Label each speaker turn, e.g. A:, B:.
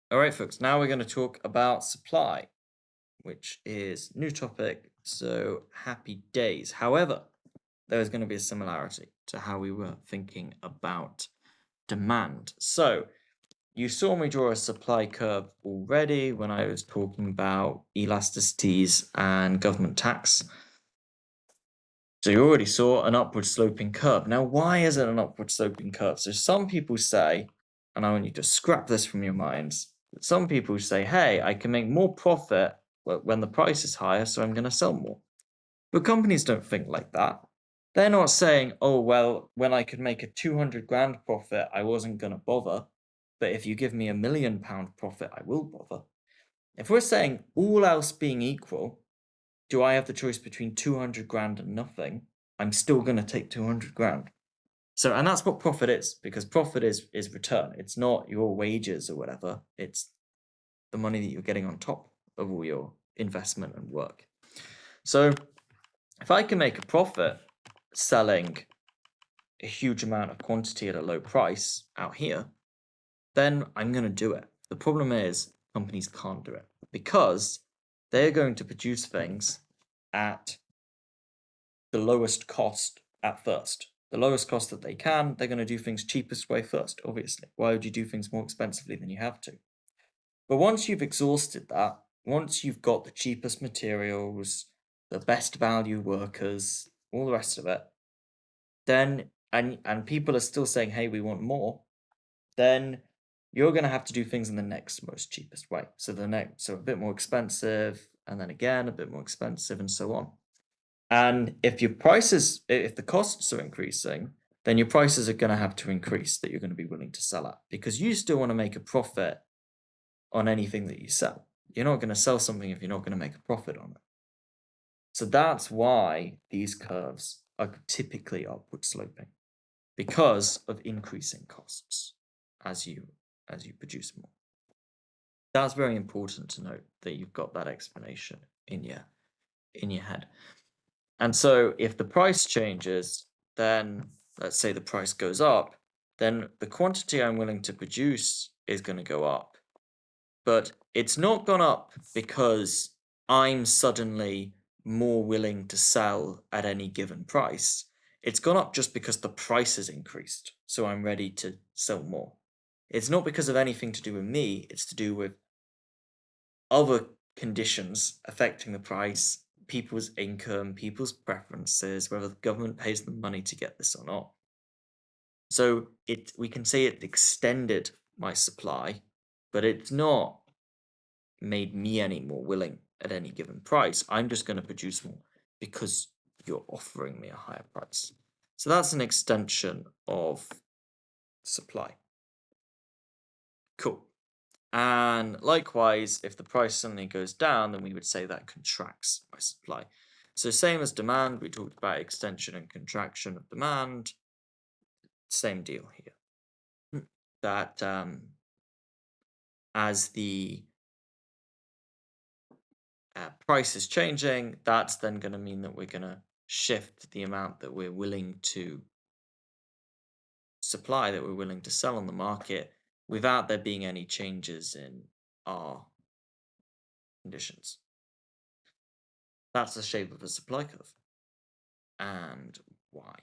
A: All right, folks, now we're going to talk about supply, which is new topic, so happy days. However, there is going to be a similarity to how we were thinking about demand. So you saw me draw a supply curve already when I was talking about elasticities and government tax. So you already saw an upward sloping curve. Now, why is it an upward sloping curve? So some people say, and I want you to scrap this from your minds, that some people say, hey, I can make more profit when the price is higher, so I'm going to sell more. But companies don't think like that. They're not saying, oh, well, when I could make a 200 grand profit, I wasn't going to bother. But if you give me £1 million profit, I will bother. If we're saying all else being equal, do I have the choice between 200 grand and nothing? I'm still going to take 200 grand. So, and that's what profit is, because profit is return. It's not your wages or whatever. It's the money that you're getting on top of all your investment and work. So if I can make a profit selling a huge amount of quantity at a low price out here, then I'm going to do it. The problem is companies can't do it because they're going to produce things at the lowest cost at first. The lowest cost that they can, they're going to do things cheapest way first, obviously. Why would you do things more expensively than you have to? But once you've exhausted that, once you've got the cheapest materials, the best value workers, all the rest of it, then and people are still saying, hey, we want more, then you're going to have to do things in the next most cheapest way. So a bit more expensive, and then again a bit more expensive, and so on. And if the costs are increasing, then your prices are going to have to increase that you're going to be willing to sell at, because you still want to make a profit on anything that you sell. You're not going to sell something if you're not going to make a profit on it. So that's why these curves are typically upward sloping, because of increasing costs as you produce more. That's very important to note, that you've got that explanation in your head. And so if the price changes, then let's say the price goes up, then the quantity I'm willing to produce is going to go up. But it's not gone up because I'm suddenly more willing to sell at any given price. It's gone up just because the price has increased, so I'm ready to sell more. It's not because of anything to do with me, it's to do with other conditions affecting the price, people's income, people's preferences, whether the government pays them money to get this or not. So we can say it extended my supply, but it's not made me any more willing at any given price. I'm just going to produce more because you're offering me a higher price. So that's an extension of supply. Cool. And likewise, if the price suddenly goes down, then we would say that contracts my supply. So same as demand, we talked about extension and contraction of demand. Same deal here. That as the price is changing, that's then going to mean that we're going to shift the amount that we're willing to supply, that we're willing to sell on the market, without there being any changes in our conditions. That's the shape of a supply curve. And why?